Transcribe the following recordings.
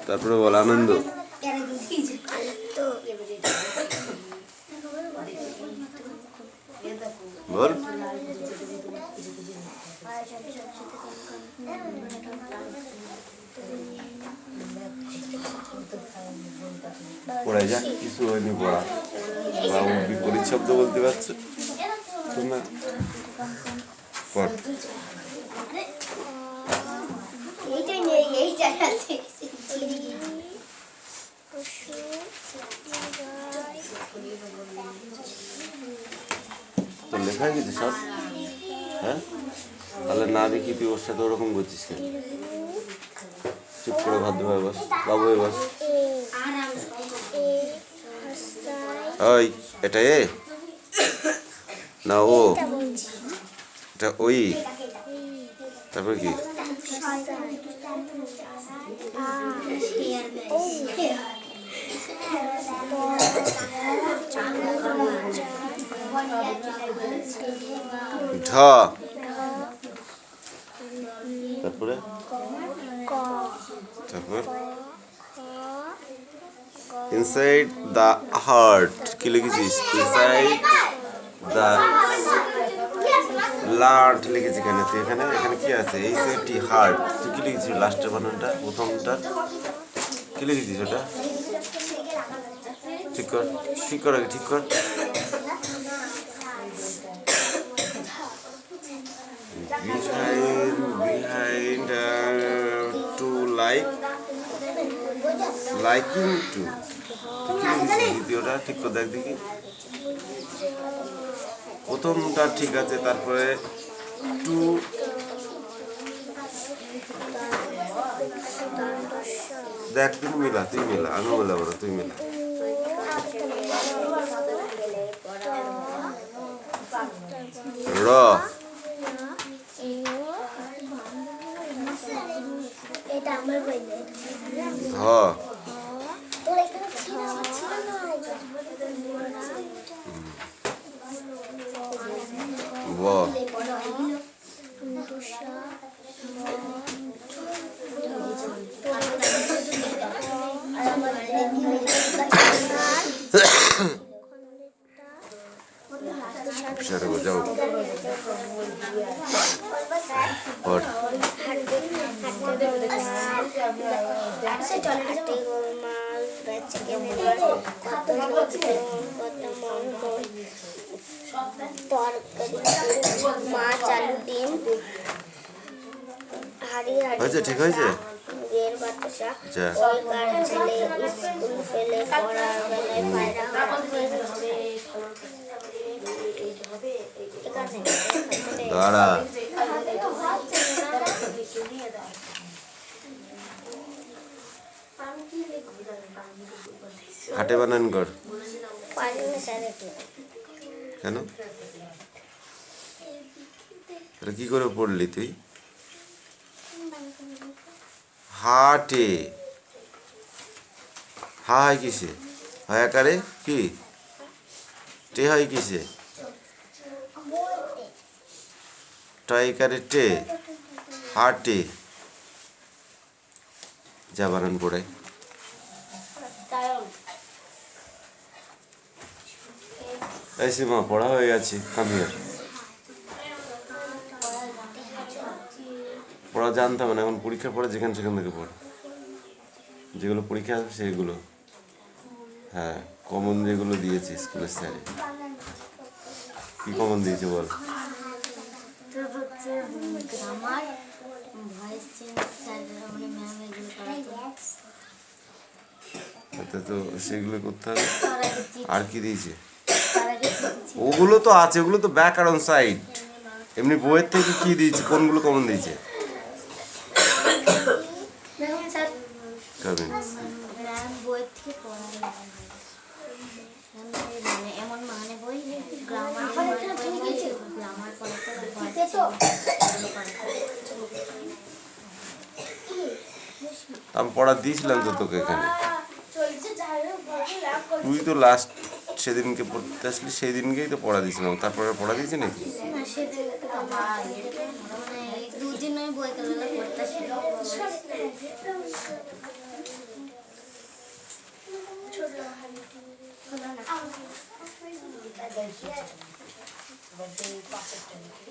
তারপরে বল আনন্দ বল। পড়ে যা, কিছু হয়নি পড়া। বাবু বিপরীত শব্দ বলতে পারছে তোমরা পড়। তোর লেখা হয়ে গেছে সব? হ্যাঁ, তাহলে না দেখি তুই ওর সাথে ওরকম করছিস কেন? চুপ করে ভাদ্রভাবে বস, বাবু হয়ে বস। ওই এটা এ না ও, এটা ওই, তারপর কি? ঢ, তারপরে তারপর ইনসাইড দ্য হার্ট কি লিখেছিস? ইনসাইড দ্য লার্ট লিখেছি কেন তুই? এখানে এখানে কি আছে? এইচএটি হার্ট, তুই কি লিখেছিস লাস্টের বানানটা প্রথমটা কি লিখেছিস? ওটা ঠিক কর, ঠিক কর আগে, ঠিক কর। behind to like liking to, দ্বিতীয়টা ঠিক করে দেখ দেখি। প্রথমটা ঠিক আছে, তারপরে টু দেখ, তুই মিলা, তুই মিলা, আমি মিলাবো না, তুই মিলা। র, ধ, ব, যাও হয়েছে, ঠিক হয়েছে। দাঁড়া, হাটে বানান কর কেন? এটা কি করে পড়লি তুই? হাটে হা হয় কিসে? হয় আকারে কি? টে হয় কিসে? টয়কারে টে, হাটে। যা বানান পড়াই। এই সীমা পড়া হয়ে গেছে, কামিয়ার পড়া জানতাম না, এখন পরীক্ষার পরে যেখানে সেখান থেকে পড়, যেগুলো পরীক্ষা আসবে সেগুলো। হ্যাঁ, কমন যেগুলো দিয়েছি স্কুলের স্যারে। কি কমন দিয়েছে বল? তো সেগুলো করতে হবে। আর কি দিয়েছে? ওগুলো তো আছে, ওগুলো তো ব্যাকরণ সাইড। এমনি বইয়ের থেকে কি দিয়েছে, কোনগুলো কমন দিয়েছে? আমি পড়া দিয়েছিলাম তো তোকে এখানে, তুই তো লাস্ট সেদিনকে পড়তে আসলি, সেই দিনকেই তো পড়া দিয়েছিলাম। তারপরে পড়া দিয়েছি নাকি? বইকালবেলা পড়তেছি।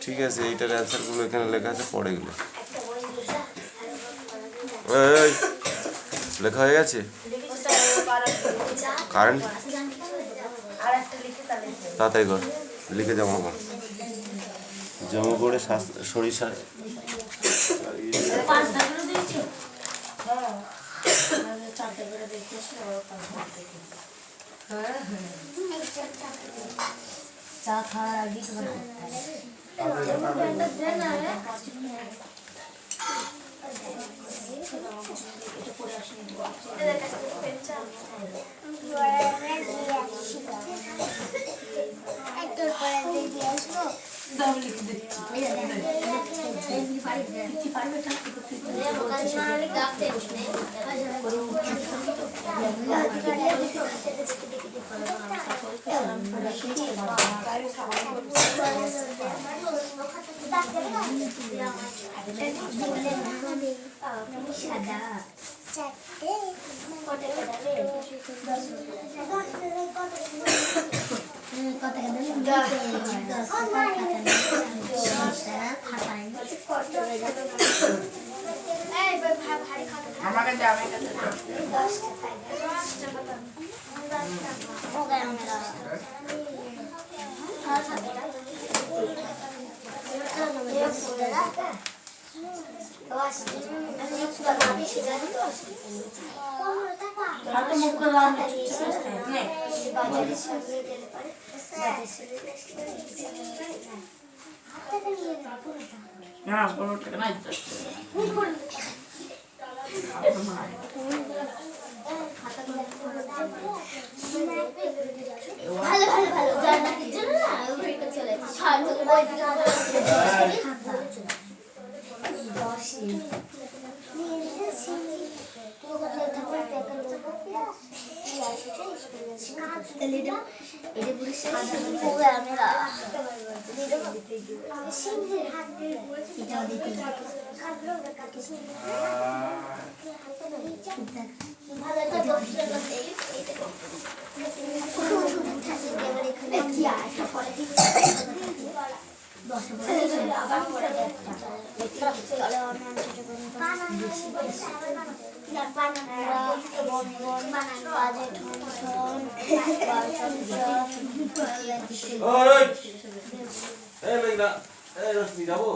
ঠিক আছে, এইটার অ্যান্সারগুলো এখানে লেখা আছে, পড়ে এগুলো। এই লেখা হয়ে গেছে। কারেন্ট তাড়াতাড়ি কর, লিখে জমা কর। জমা করে শরীর চা খাওয়ার আগে আমাকে যাবে না বড় টাকা নাই ভালো ভালো ভালো জান্নাতের জন্য না ওইটা চলে যাচ্ছে ওই দিকে যাবো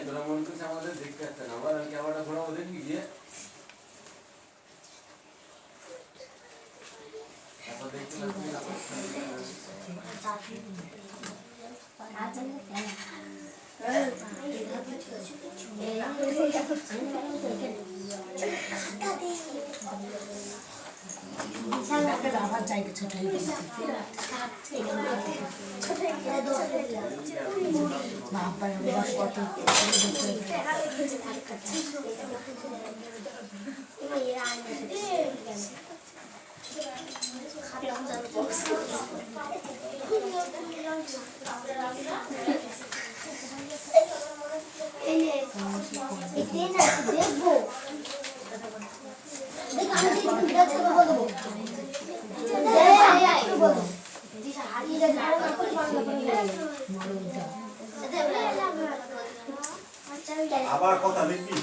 তোরা মন করছে আমাদের দেখতে আসতে না আবার আমি ক্যামেরাটা ঘোরাবো দেখবি গিয়ে তারপর দেখতে আবার জায়গা ছোট হয়ে গেছে বাবার বয়স কত দেখবো আবার কথা দেখবি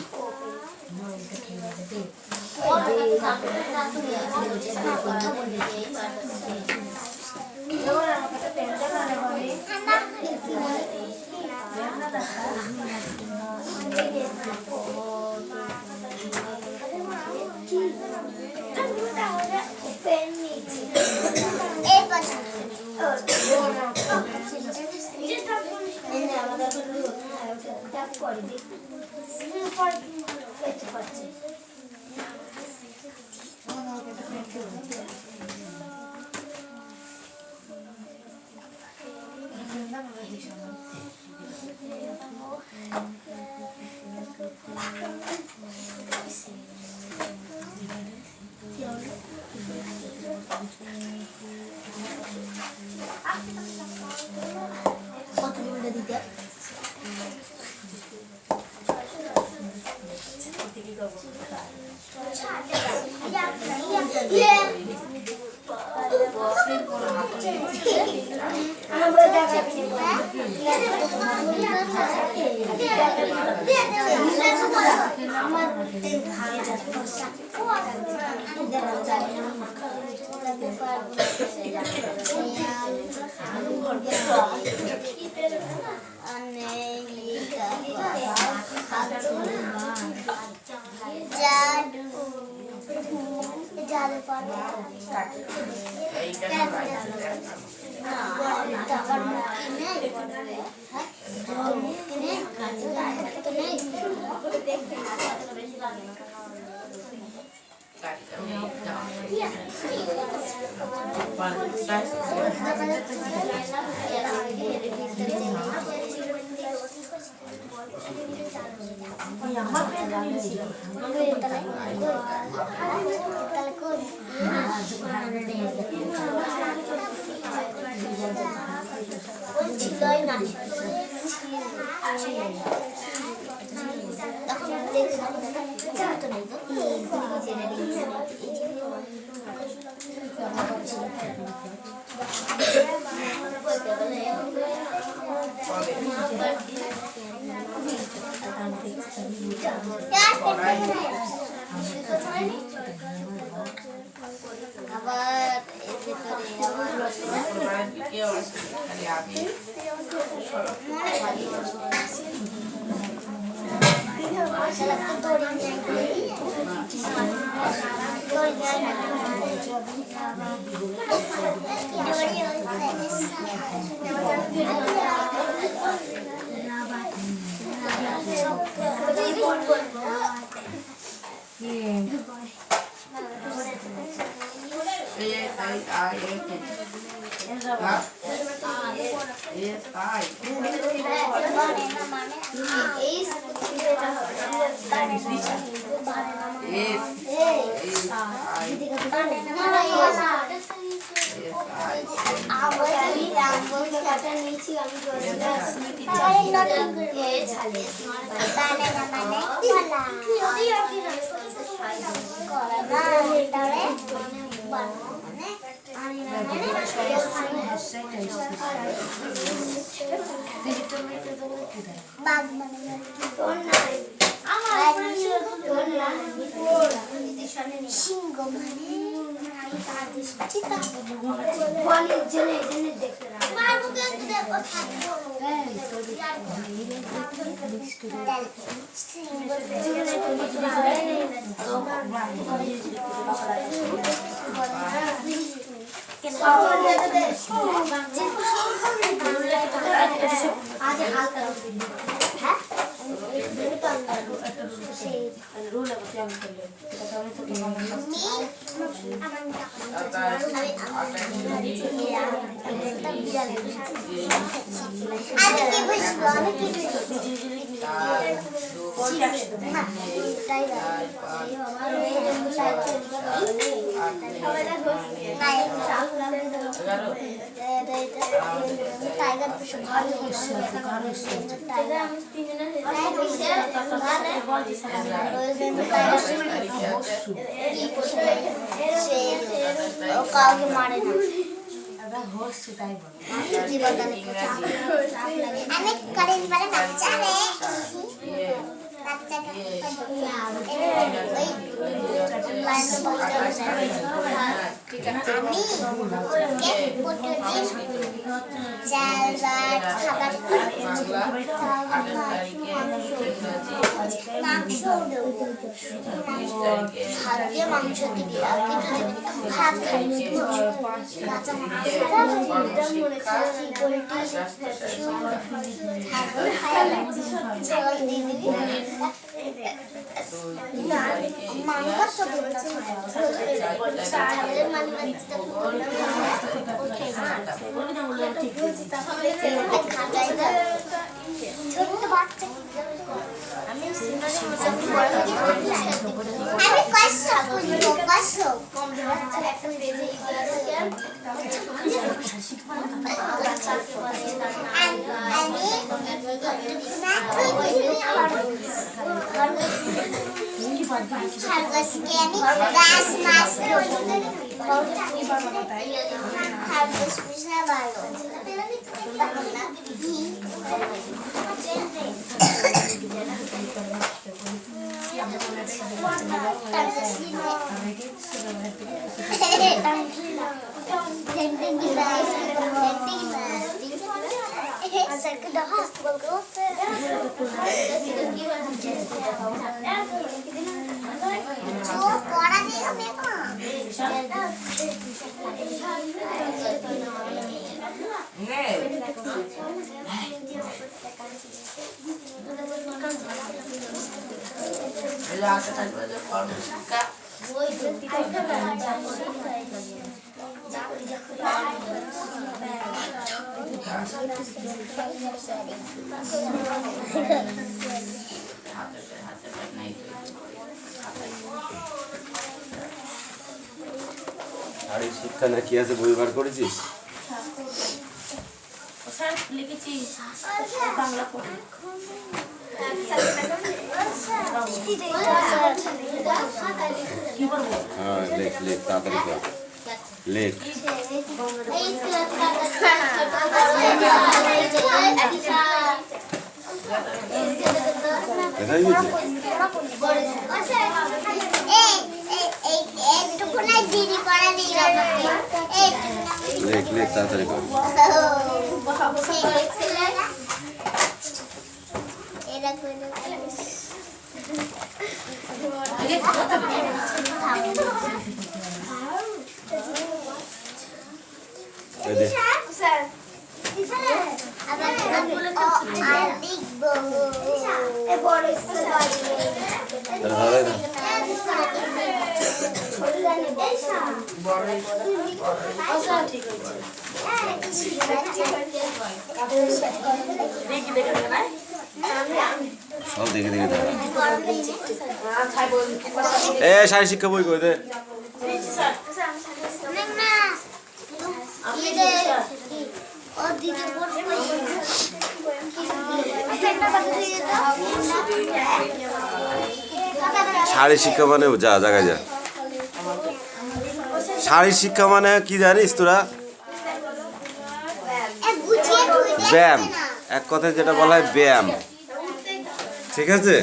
ছটা নিয়েছি আমি জলটা এ ছালে বানানা মানে কলা যদি আর কি কলা না তাহলে বানানা মানে আমি না মানে বাগ মানে তোর না আমার তোর না সিংহ মানে চিতা বলি জেনে জেনে দেখতে না মারবো দেখতে দেখো থাকবো आज हालका হ্যাঁ রোল আছে আমি করলে এটা তাহলে তো আমি কি বুঝবো আমি কি টাইগার কাউকে মারে না আমি করেন বলে বাচ্চা রে মাংস দিবি আর কিছু ভাত খাইনি কাঁচা ছোট্ট বাচ্চা আমি কষ্ট বুঝবো কষ্ট একটা পেজে আরে শিক্ষা না কি আছে বই বার করেছিস? বাংলা পড়ে হ্যাঁ লেখ লেখ তাড়াতাড়ি কর লেখ কোথায় গেছে? লেখ লেখ তাড়াতাড়ি কর সব দেখে দেখে দেখা এ শারীর শিক্ষা বই কই দে শারীর শিক্ষা মানে যা জায়গায় যা। শারীর শিক্ষা মানে কি জানিস তোরা? ব্যায়াম, এক কথায় যেটা বলা হয় ব্যায়াম। ঠিক আছে,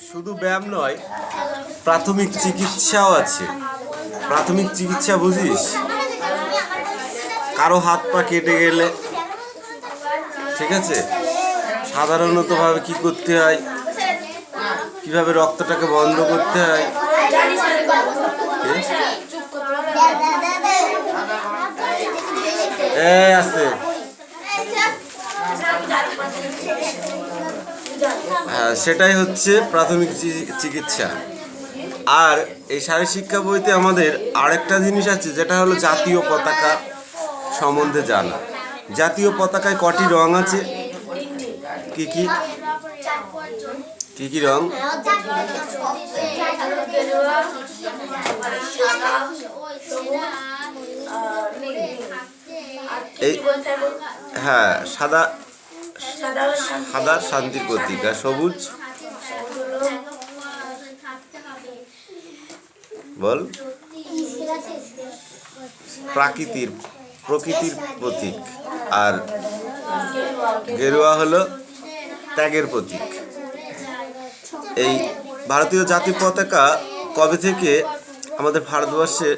শুধু ব্যায়াম নয়, প্রাথমিক চিকিৎসাও আছে। প্রাথমিক চিকিৎসা বুঝিস? কারো হাত পা কেটে গেলে, ঠিক আছে, সাধারণতভাবে কি করতে হয়, কিভাবে রক্তটাকে বন্ধ করতে হয়, আছে। হ্যাঁ, সেটাই হচ্ছে প্রাথমিক চিকিৎসা। আর এই শারীর শিক্ষা বইতে আমাদের আরেকটা জিনিস আছে, যেটা হলো জাতীয় পতাকা সম্বন্ধে জানা। জাতীয় পতাকায় কটি রং আছে? কি কি কি কি রং? এই হ্যাঁ, সাদা সাদা শান্তির প্রতীক, আর সবুজ বল প্রকৃতির প্রতীক, আর গেরুয়া হলো ত্যাগের প্রতীক। এই ভারতীয় জাতীয় পতাকা কবে থেকে আমাদের ভারতবর্ষে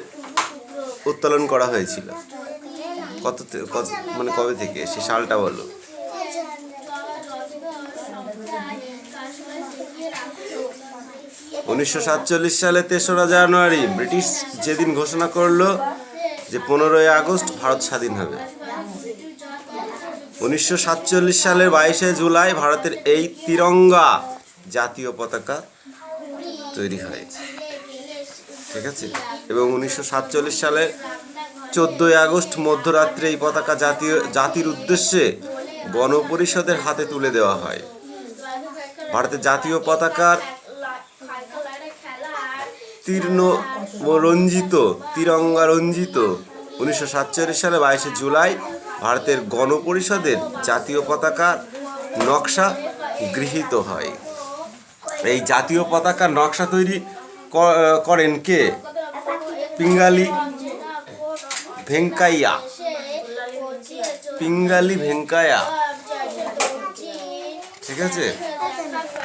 উত্তোলন করা হয়েছিল? মানে কবে থেকে, সে সালটা বলো। 1947 সালে 3রা জানুয়ারি ব্রিটিশ যেদিন ঘোষণা করলো যে 15ই আগস্ট ভারত স্বাধীন হবে। 1947 সালের 22শে জুলাই ভারতের এই তিরঙ্গা জাতীয় পতাকা তৈরি হয়। ঠিক আছে, এবং 1947 সালের 14ই আগস্ট মধ্যরাত্রে এই পতাকা জাতির উদ্দেশ্যে গণপরিষদের হাতে তুলে দেওয়া হয়। ভারতের জাতীয় পতাকার তিরঙ্গা রঞ্জিত 1947 সালে 22শে জুলাই ভারতের গণপরিষদের জাতীয় পতাকার নকশা গৃহীত হয়। এই জাতীয় পতাকার নকশা তৈরি করেন কে? পিঙ্গালি ভেঙ্কাইয়া। ঠিক আছে,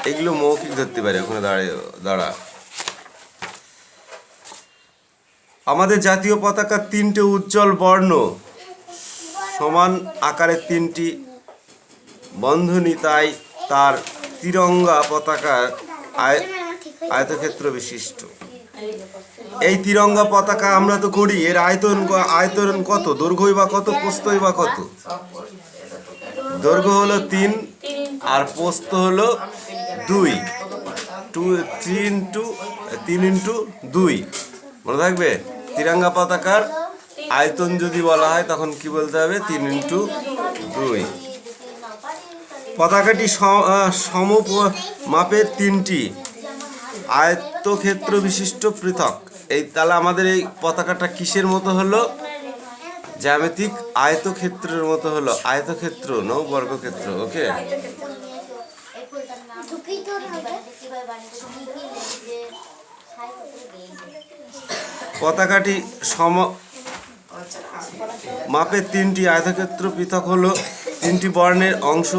এগুলো মৌখিক ধরতে পারে, ওখানে দাঁড়া। আমাদের জাতীয় পতাকার 3টে উজ্জ্বল বর্ণ, সমান আকারের 3টি বন্ধনী, তাই তার তিরঙ্গা পতাকার আয়তক্ষেত্র বিশিষ্ট। এই তিরঙ্গা পতাকা আমরা তো করি, এর আয়তন কত, দৈর্ঘ্য বা কত, প্রস্থই বা কত? দৈর্ঘ্য হলো 3 আর প্রস্থ হলো 2, 3x2। মনে থাকবে, তিরঙ্গা পতাকার আয়তন যদি বলা হয় তখন কি বলতে হবে? 3x2। পতাকাটি সম মাপের 3টি আয়তক্ষেত্র বিশিষ্ট পৃথক। এই তাহলে আমাদের এই পতাকাটা কিসের মতো হলো? জ্যামিতিক আয়তক্ষেত্রের মতো হলো। আয়তক্ষেত্র নৌ বর্গক্ষেত্র। ওকে, পতাকাটি সম মাপের 3টি আয়তক্ষেত্র পৃথক হলো 3টি বর্ণের অংশ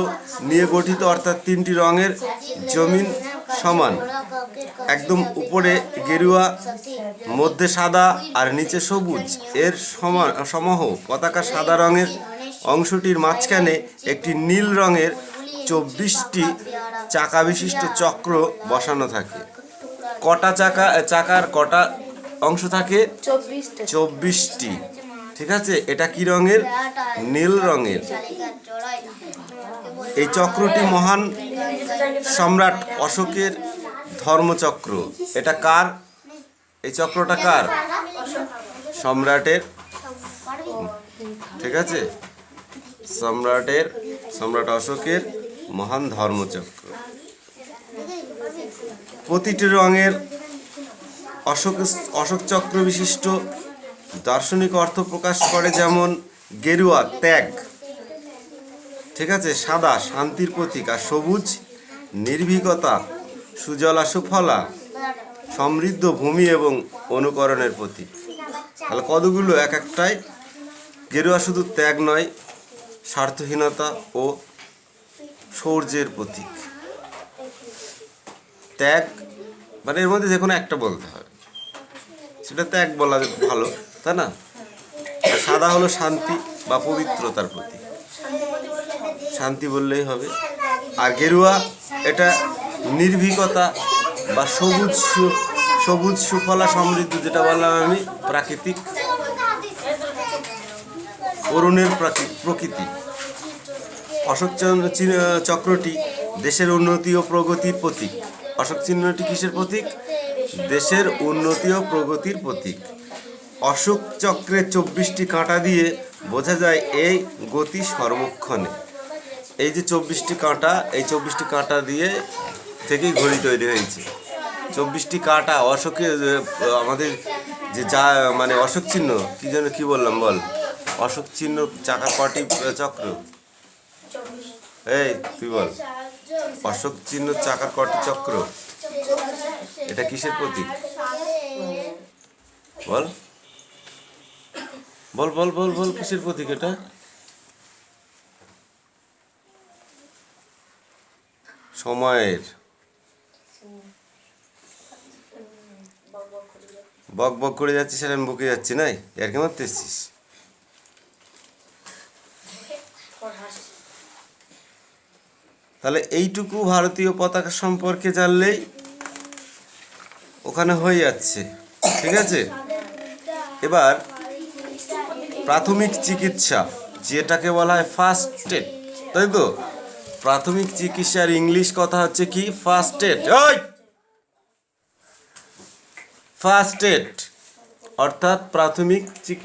নিয়ে গঠিত, অর্থাৎ 3টি রঙের জমিন সমান। একদম উপরে গেরুয়া, মধ্যে সাদা আর নিচে সবুজ এর সমাহ পতাকা সাদা রঙের অংশটির মাঝখানে একটি নীল রঙের 24টি চাকা বিশিষ্ট চক্র বসানো থাকে। কটা চাকার কটা অংশ থাকে? 24টি। ঠিক আছে, এটা কি রঙের? নীল রঙের। এই চক্রটি মহান সম্রাট অশোকের ধর্মচক্র। এটা কার? এই চক্রটা কার? সম্রাটের। ঠিক আছে, সম্রাটের সম্রাট অশোকের মহান ধর্মচক্র। প্রতিটি রঙের অশোক অশোক চক্র বিশিষ্ট দার্শনিক অর্থ প্রকাশ করে, যেমন গেরুয়া ত্যাগ, ঠিক আছে, সাদা শান্তির প্রতীক, আর সবুজ নির্ভীকতা, সুজলা সুফলা, সমৃদ্ধ ভূমি এবং অনুকরণের প্রতীক। তাহলে কতগুলো এক একটাই। গেরুয়া শুধু ত্যাগ নয়, স্বার্থহীনতা ও শৌর্যের প্রতীক। ত্যাগ মানে এর মধ্যে যে কোনো একটা বলতে হবে, সেটা ত্যাগ বলা ভালো, তাই না? আর সাদা হলো শান্তি বা পবিত্রতার প্রতীক, শান্তি বললেই হবে। আর গেরুয়া এটা নির্ভীকতা বা সবুজ সুফলা সমৃদ্ধ, যেটা বললাম আমি, প্রাকৃতিক অরণ্যের প্রকৃতি। অশোক চক্রটি দেশের উন্নতি ও প্রগতির প্রতীক। অশোক চিহ্নটি কিসের প্রতীক? দেশের উন্নতি ও প্রগতির প্রতীক। অশোক চক্রে 24টি কাঁটা দিয়ে বোঝা যায় এই গতি সর্বক্ষণে। এই যে 24টি কাঁটা, এই 24টি কাঁটা দিয়ে থেকেই ঘড়ি তৈরি হয়েছে। 24টি কাঁটা অশোকে আমাদের যে যা মানে অশোক চিহ্ন কি যেন কি বললাম বল, অশোক চিহ্ন চাকা কটি চক্র, এই তুই বল, অশোক চিহ্ন চাকার কটি চক্র, এটা কিসের প্রতীক? বল বল বল বল বল কিসের প্রতীক এটা? সময়ের। বক বক করে যাচ্ছিস আর আমি বকে যাচ্ছি, নাই আর কি মারতে এসছিস? তাহলে এইটুকু ভারতীয় পতাকা সম্পর্কে জানলেই ওখানে হয়ে যাচ্ছে, ঠিক আছে? এবার প্রাথমিক চিকিৎসা, যেটাকে বলা হয় ফার্স্ট এড, তাই তো? প্রাথমিক চিকিৎসার ইংলিশ কথা হচ্ছে কি? First aid. ওই ফার্স্ট এড অর্থাৎ প্রাথমিক চিকিৎসা।